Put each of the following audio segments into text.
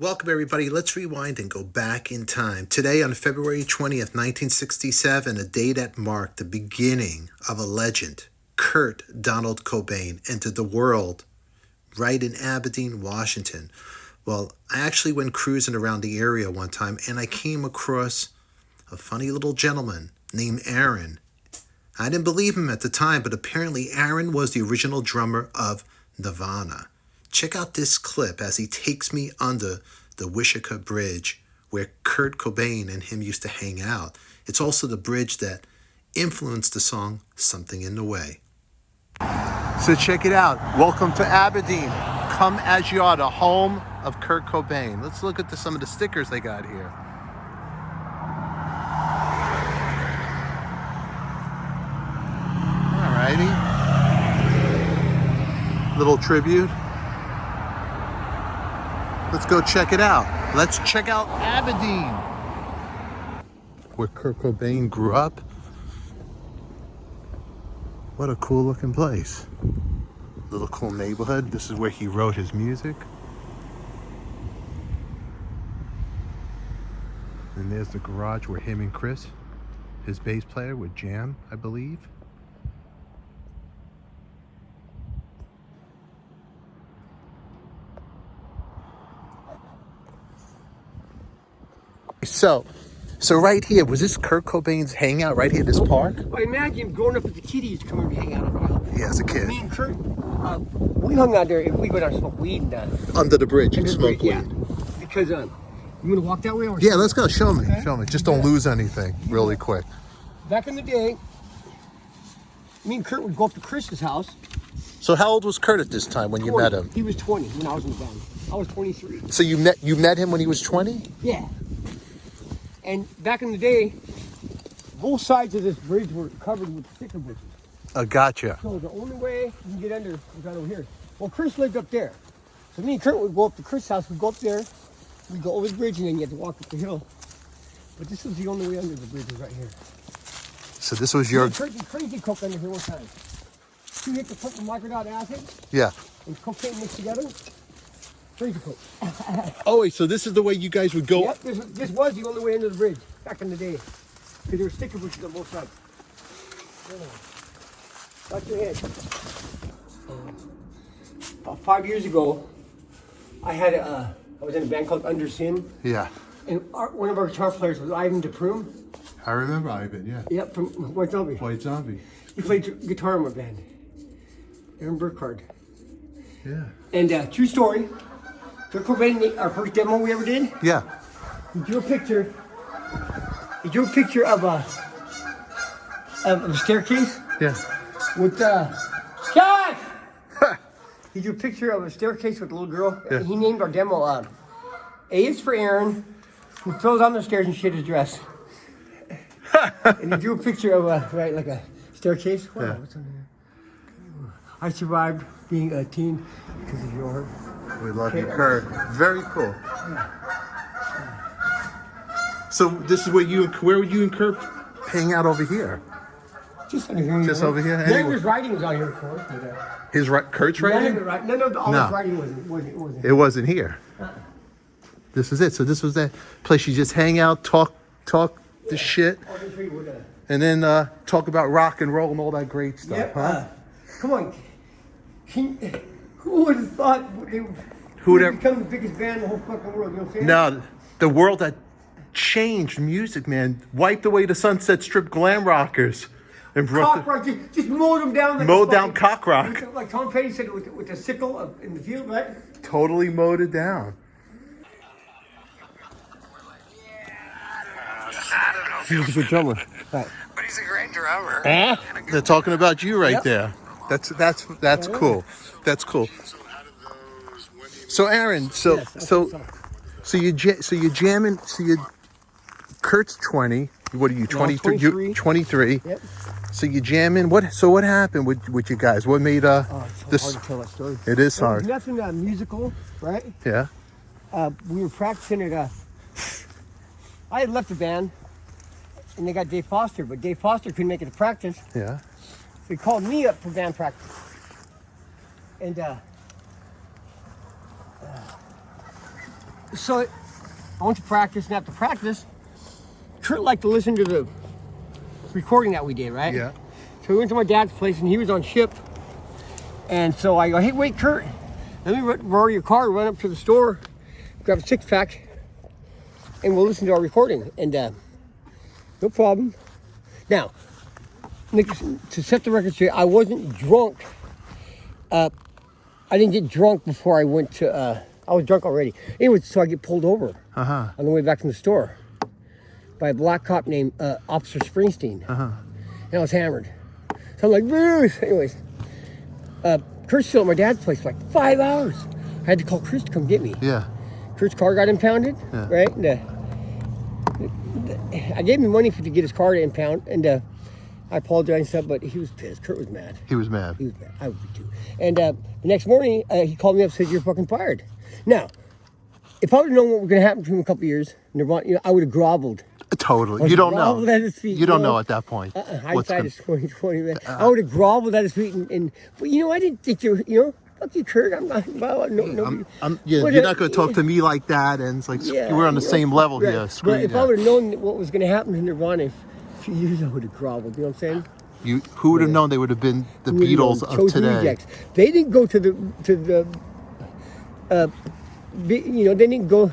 Welcome, everybody. Let's rewind and go back in time. Today, on February 20th, 1967, a day that marked the beginning of a legend, Kurt Donald Cobain entered the world right in Aberdeen, Washington. Well, I actually went cruising around the area one time, and I came across a funny little gentleman named Aaron. I didn't believe him at the time, but apparently Aaron was the original drummer of Nirvana. Check out this clip as he takes me under the Wishaker Bridge where Kurt Cobain and him used to hang out. It's also the bridge that influenced the song Something in the Way. So check it out. Welcome to Aberdeen. Come as you are, the home of Kurt Cobain. Let's look at some of the stickers they got here. Alrighty. Little tribute. Let's go check it out. Let's check out Aberdeen, where Kurt Cobain grew up. What a cool looking place. Little cool neighborhood. This is where he wrote his music. And there's the garage where him and Chris, his bass player, would jam, I believe. So right here, was this Kurt Cobain's hangout right here, this park? I imagine growing up as a kid, he used to come and hang out over here. Yeah, as a kid. Me and Kurt, we hung out there. We go down and smoke weed and Under the bridge and smoke weed. Yeah. Because you want to walk that way? Or Yeah, let's go. Show me. Okay. Show me. Just don't lose anything really quick. Back in the day, me and Kurt would go up to Chris's house. So how old was Kurt at this time when you met him? He was 20 when I was in the band. I was 23. So you met him when he was 20? Yeah. And back in the day, both sides of this bridge were covered with sticker bushes. Gotcha. So the only way you can get under was right over here. Well, Chris lived up there. So me and Kurt would go up to Chris' house. We'd go up there. We'd go over the bridge, and then you had to walk up the hill. But this was the only way under the bridge, was right here. So this was your... Kurt did crazy coke under here one time. He hit the purple microdot acid Yeah. and cocaine mixed together. Crazy coke. Oh, wait, so this is the way you guys would go... Yep, this was the only way under the bridge back in the day. Because there were sticker bushes on both sides. Watch your head. About 5 years ago, I was in a band called Under Sin. Yeah. And one of our guitar players was Ivan DePrum. I remember Ivan, yeah. Yep, from White Zombie. White Zombie. He played guitar in my band. Aaron Burkhardt. Yeah. And true story, Kurt Cobain, our first demo we ever did, Yeah. he drew a picture. He drew a picture of a staircase Yeah. with Josh! He drew a picture of a staircase with a little girl. Yeah. And he named our demo A is for Aaron, who throws on the stairs and shit his dress. And he drew a picture of like a staircase. Wow, Yeah. what's on here? I survived being a teen because of your... We love you, Kurt. Very cool. So this is where would you and Kurt hang out over here? Just under here. Just over here? None of his writing was on here, of course. But, Kurt's none of writing? it, right? None of all No. his writing wasn't. It wasn't here. This is it. So this was that place you just hang out, talk the shit, All the three were there. and then talk about rock and roll and all that great stuff, Yep. huh? Come on. Who would have thought they Who would would become the biggest band in the whole fucking world? You know what I'm saying? Now, the world that changed music, man, wiped away the Sunset Strip glam rockers and brought Cock rock, just mowed them down. Like Mowed a down fucking- cock rock. Like Tom Petty said, with the sickle in the field, right? totally mowed it down. He's a good drummer. Right. But he's a great drummer. They're talking about you right Yep. there. That's cool. That's cool. So Aaron, so you're jamming. So you, Kurt's 20. What are you? 23. 23. 23. Yep. So you jamming. What happened with you guys? What made Oh, it's so hard to tell that story. It is There hard. was nothing musical, right? Yeah. We were practicing at I had left the band, and they got Dave Foster, but Dave Foster couldn't make it to practice. Yeah. So he called me up for band practice. And So I went to practice, and after practice, Kurt liked to listen to the recording that we did, right? Yeah. So we went to my dad's place, and he was on ship. And so I go, hey, wait, Kurt, let me borrow your car, run up to the store, grab a 6-pack, and we'll listen to our recording. And no problem. Now, to set the record straight, I wasn't drunk. I didn't get drunk before I went to, I was drunk already. Anyway, so I get pulled over on the way back from the store by a black cop named Officer Springsteen. And I was hammered. So I'm like, Bruce. Anyways, Kurt's still at my dad's place for like 5 hours. I had to call Chris to come get me. Yeah. Kurt's car got impounded, right? And, I gave him money to get his car to impound, and I apologized and stuff, but he was pissed. Kurt was mad. He was mad. He was mad. I would be too. And the next morning, he called me up and said, you're fucking fired. Now, if I would have known what was going to happen to him in a couple of years, Nirvana, I would have groveled. Totally. You don't know. At his feet, you don't know at that point. Hindsight is 20/20, man. I would have groveled at his feet, but I didn't think fuck you, Kurt. I'm not. Well, no. You're not going to talk to me like that, and it's like we're on the same level here. But if I would have known what was going to happen to Nirvana in a few years, I would have groveled. You know what I'm saying? Who would have known they would have been the Beatles of today? Rejects. They didn't go to the. They didn't go.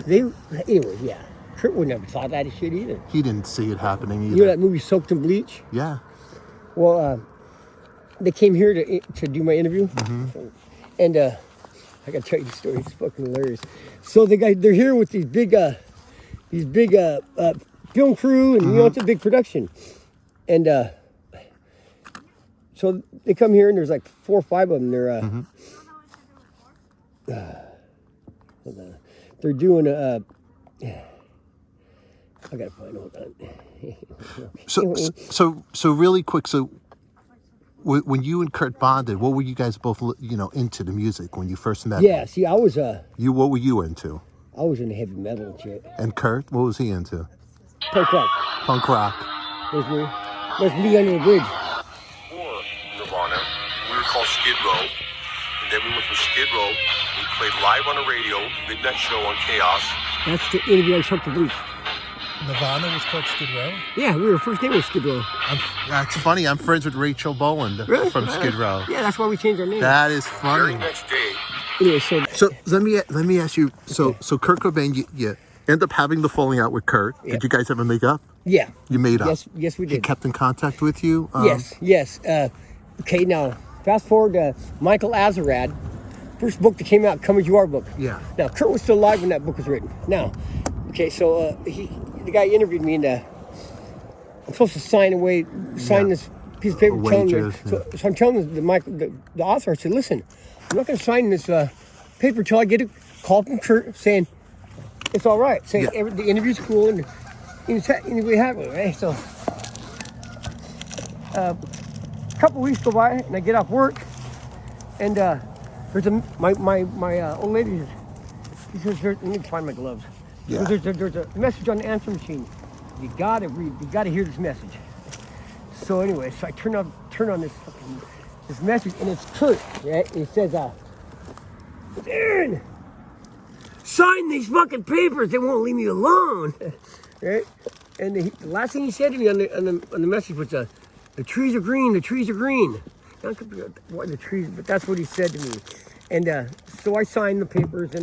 Anyway, yeah. Kurt would never thought that shit either. He didn't see it happening either. You know that movie Soaked in Bleach? Yeah. Well, they came here to do my interview, and I gotta tell you the story. It's fucking hilarious. So they're here with these big film crew, and it's a big production, and so they come here, and there's like 4 or 5 of them. They're doing a. I gotta find. Hold on. So really quick. So when you and Kurt bonded, what were you guys both into the music when you first met? Yeah. See, I was What were you into? I was into heavy metal and shit. And Kurt, what was he into? Punk rock. Punk rock. There's me under the bridge. Before Nirvana, we were called Skid Row, and then we went from Skid Row. We played live on the radio, midnight show on Chaos. That's the interview on Soaked in Bleach. Nirvana was called Skid Row? Yeah, we were first name was Skid Row. That's funny. I'm friends with Rachel Bowen from Skid Row. Yeah, that's why we changed our name. That is funny. Very next day. Anyway, So let me ask you. So Kurt Cobain, you end up having the falling out with Kurt. Yeah. Did you guys ever make up? Yeah. You made up. Yes, we did. He kept in contact with you. Yes. Okay, now fast forward to Michael Azerrad, first book that came out, Come As You Are book. Yeah. Now Kurt was still alive when that book was written. Now, okay, so the guy interviewed me, and I'm supposed to sign this piece of paper. So I'm telling the author, I said, listen, I'm not going to sign this paper until I get a call from Kurt saying it's all right, saying the interview's cool, and we have it, right? So a couple weeks go by, and I get off work, and there's my old lady. She says, let me find my gloves. Yeah. There's a message on the answer machine. You gotta read. You gotta hear this message. So anyway, so I turn on this message, and it's Kurt. Right? And it says, Aaron, sign these fucking papers. They won't leave me alone. Right? And the last thing he said to me on the message was, the trees are green. The trees are green. Not what the trees, but that's what he said to me. And so I signed the papers,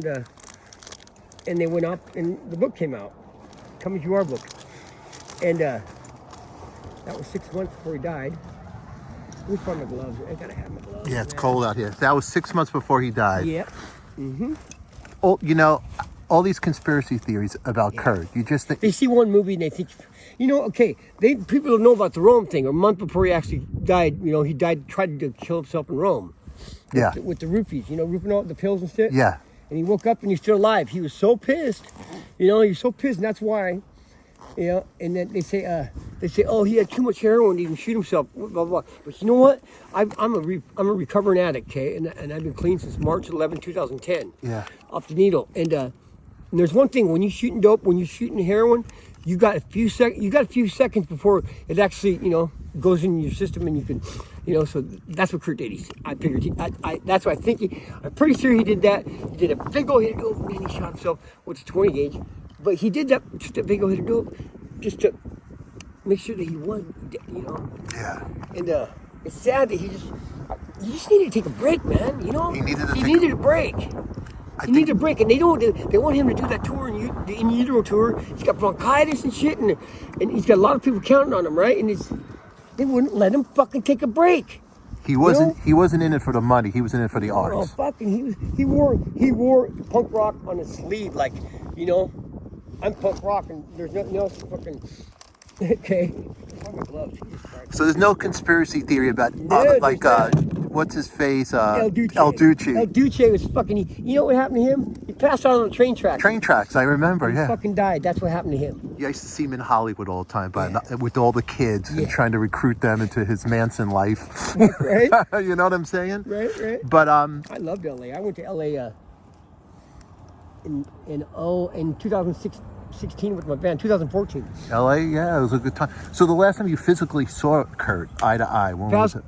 and they went up, and the book came out, Come As You Are book. And that was 6 months before he died. Let me find my gloves. I gotta have my gloves. Yeah, it's cold out here. That was 6 months before he died. Yep. Mm-hmm. Oh, all these conspiracy theories about Kurt. You just think they see one movie and they think, people don't know about the Rome thing. A month before he actually died, he tried to kill himself in Rome. With the roofies, roofing out the pills and shit. Yeah. And he woke up and he's still alive. He was so pissed, he was so pissed, and that's why, and then they say, oh, he had too much heroin to even shoot himself, blah, blah, blah. But you know what? I'm a recovering addict, okay, and I've been clean since March 11, 2010. Yeah. Off the needle, and there's one thing: when you're shooting dope, when you're shooting heroin, you got a few seconds before it actually, goes in your system, and you can, You know, so that's what Kurt did. I figured. That's what I think. I'm pretty sure he did that. He did a big old hit of dope, and he shot himself with a 20 gauge. But he did that just a big old hit of dope, just to make sure that he won. You know. Yeah. And it's sad that he just needed to take a break, man. You know. He needed a break. He needed a break, and they want him to do that tour, the in utero tour. He's got bronchitis and shit, and he's got a lot of people counting on him, right? And they wouldn't let him fucking take a break. He wasn't in it for the money. He was in it for the art. Oh, fucking, he wore punk rock on his sleeve, like, you know, I'm punk rock, and there's nothing else. Fucking okay. My gloves. So there's no conspiracy theory about what's his face? El Duce. El Duce. El Duce was fucking. You know what happened to him? He passed out on the train tracks. Train tracks. I remember. He fucking died. That's what happened to him. Yeah, I used to see him in Hollywood all the time, with all the kids and trying to recruit them into his Manson life. Right. You know what I'm saying? Right. But I loved LA. I went to LA in 2016 with my band. 2014. LA, yeah, it was a good time. So the last time you physically saw Kurt eye to eye, when was it?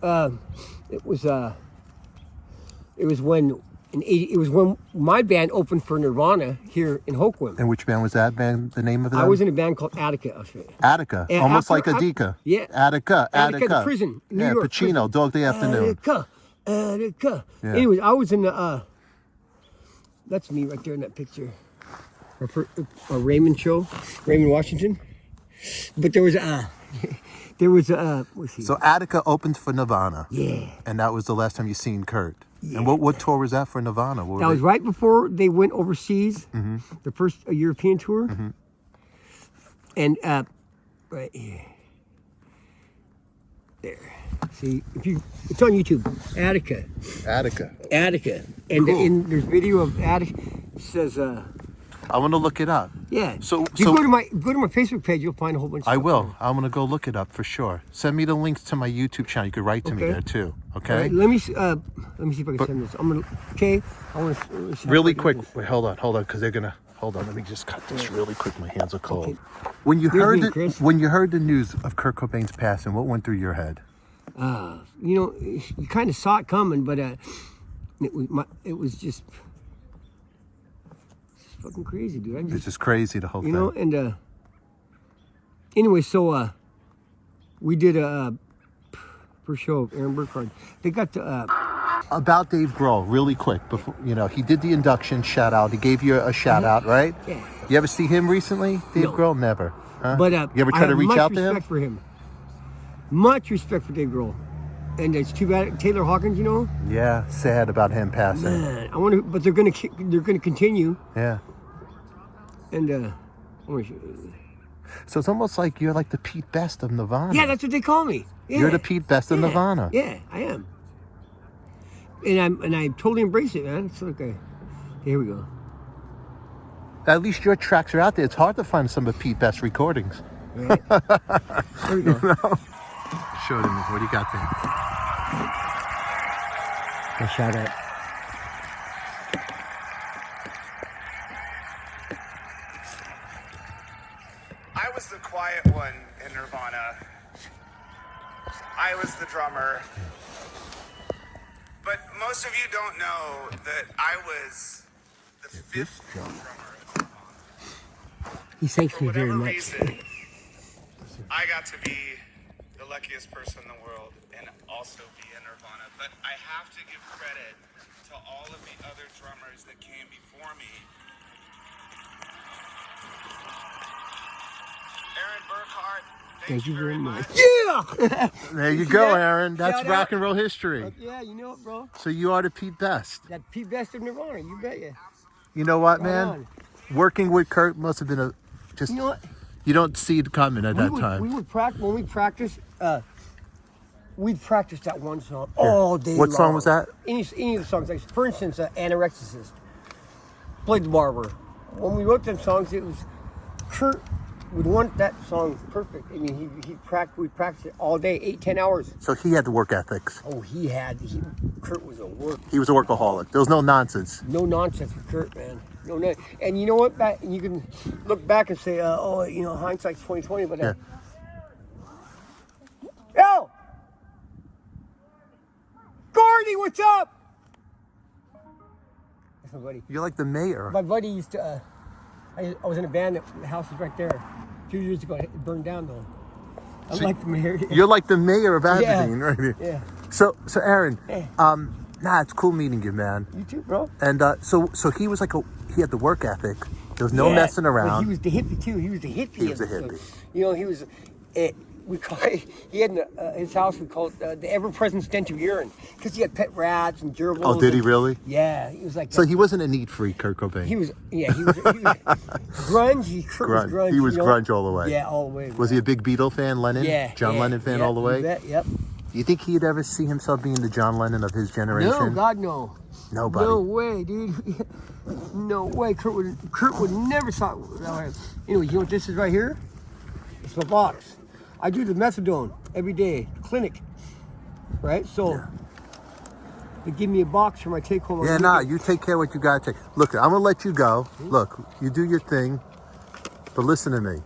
It was when my band opened for Nirvana here in Hoquiam. And which band was that band? The name of it? I was in a band called Attica. I'll show you. Attica, And almost like Adika. Yeah. Attica. The prison. New York, Pacino, prison. Dog Day Afternoon. Attica. Yeah. Anyways, I was in the. That's me right there in that picture. A Raymond show, Raymond Washington. But there was what's he? So Attica opened for Nirvana. Yeah. And that was the last time you seen Kurt. Yeah. And what tour was that for Nirvana? That was right before they went overseas. Mm-hmm. The first European tour. Mm-hmm. And right here. There. See, it's on YouTube. Attica. And Cool. there's video of Attica. It says I want to look it up. yeah. So go to my Facebook page, you'll find a whole bunch of I stuff will. there. I'm going to go look it up for sure. Send me the links to my YouTube channel. You could write to me Okay. there too. Okay? Right, let me see if I can send this. I'm gonna I want to Really quick. Wait, hold on, because they're gonna. Hold on, let me just cut this really quick. My hands are cold. Okay. When you heard me, Chris. when you heard the news of Kurt Cobain's passing, what went through your head? You know, you kind of saw it coming, but it was just fucking crazy, dude. It's just crazy, the whole you thing. know, and anyway, so we did a first show of Aaron Burkhardt. They got the About Dave Grohl, really quick. Before he did the induction shout out. He gave you a shout out, right? Yeah. You ever see him recently, Dave No. Grohl? Never. Huh? But you ever try I to have reach much out to him? respect for him. Much respect for Dave Grohl. And it's too bad Taylor Hawkins, you know. Yeah, sad about him passing. Man, I wonder, but they're gonna continue. Yeah. And I want to show you. So it's almost like you're like the Pete Best of Nirvana. Yeah, that's what they call me. Yeah. You're the Pete Best of Yeah. Nirvana. Yeah, I am. And I totally embrace it, man. It's like here we go. At least your tracks are out there. It's hard to find some of Pete Best recordings. Right? There we go. Show them. What do you got there? A shout out. I was the quiet one in Nirvana. I was the drummer. But most of you don't know that I was the fifth drummer in Nirvana. He thanks For me very whatever much. reason, I got to be the luckiest person in the world and also be in Nirvana. But I have to give credit to all of the other drummers that came before me. Aaron Burkhardt, Thank you very much. Yeah! Yeah. There you go, that? Aaron. That's Shout rock out. and roll history. Yeah, you know it, bro. So you are the Pete Best. That Pete Best of Nirvana, you bet ya. You know what, Right man? on. Working with Kurt must have been just. You know what? You don't see it coming at that time. We would practice when we practice. We'd practice that one song all day long. What song was that? Any of the songs, like for instance, Anorexicist, Played the Barber. When we wrote them songs, it was Kurt would want that song perfect. I mean, we'd practice it all day, 8-10 hours. So he had the work ethics. Oh, Kurt was a work. He was a workaholic. There was no nonsense. No nonsense with Kurt, man. No, and you know what? You can look back and say, hindsight's 20/20. But Yeah. yo, Curly, what's up? That's my buddy. You're like the mayor. My buddy used to, I was in a band, the house is right there. A few years ago, it burned down though. I'm like the mayor. You're like the mayor of Aberdeen, right here. Yeah. So Aaron, Yeah. it's cool meeting you, man. You too, bro. And so he was like he had the work ethic. There was no messing around. But he was the hippie too. He was the hippie. He was a hippie. You know, he was. We call it, he had his house. We called it the ever-present stench of urine because he had pet rats and gerbils. Oh, did he really? Yeah, he was like. So he wasn't a neat freak, Kurt Cobain. He was. Yeah, he was grunge. Kurt was grunge. He was you know? grunge all the way. Yeah, all the way. Was he a big Beatle fan, Lennon? Yeah. John Lennon fan all the way? You bet, yep. Do you think he'd ever see himself being the John Lennon of his generation? No, God, no. Nobody. No way, dude. No way. Kurt would never thought that way. Anyway, you know what this is right here? It's my box. I do the methadone every day, clinic, right? So they give me a box for my take home. Yeah, you take care of what you gotta take. Look, I'm gonna let you go. Look, you do your thing, but listen to me.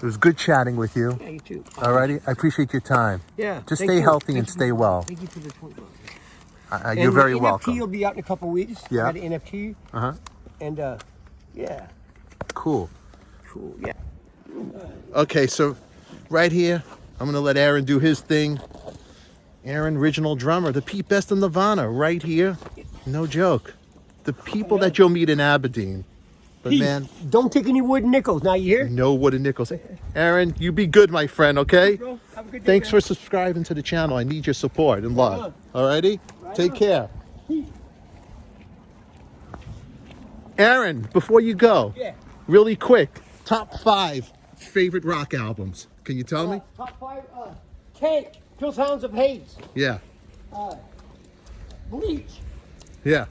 It was good chatting with you. Yeah, you too. Alrighty, I appreciate your time. Yeah. Just thank stay you. healthy Thank and you stay for- well. Thank you for the 20 bucks. You're very NFT welcome. will be out in a couple weeks. Yeah. I got an NFT. Uh-huh. And yeah. Cool. Cool. Yeah. Okay, so right here, I'm gonna let Aaron do his thing. Aaron, original drummer, the Pete Best of Nirvana, right here. No joke. The people that you'll meet in Aberdeen. But Peace. man, Don't take any wooden nickels. Now you hear? no wooden nickels. Aaron, you be good, my friend, okay? Bro, have a good day, Thanks man. for subscribing to the channel. I need your support and love. Alrighty? Take care. Aaron, before you go, Yeah. really quick, top 5 favorite rock albums. Can you tell me? Top 5. Tank. Kill Sounds of Hate. Yeah. Bleach. Yeah.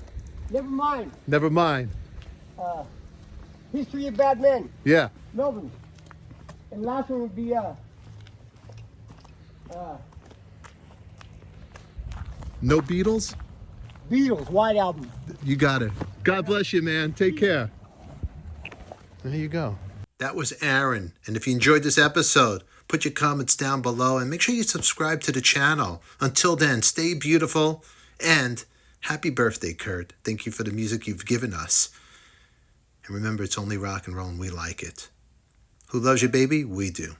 Never mind. Never mind. History of Bad Men. Yeah. Melvin. And last one would be No Beatles? Beatles, White Album. You got it. God bless you, man. Take care. There you go. That was Aaron. And if you enjoyed this episode, put your comments down below and make sure you subscribe to the channel. Until then, stay beautiful and happy birthday, Kurt. Thank you for the music you've given us. And remember, it's only rock and roll and we like it. Who loves you, baby? We do.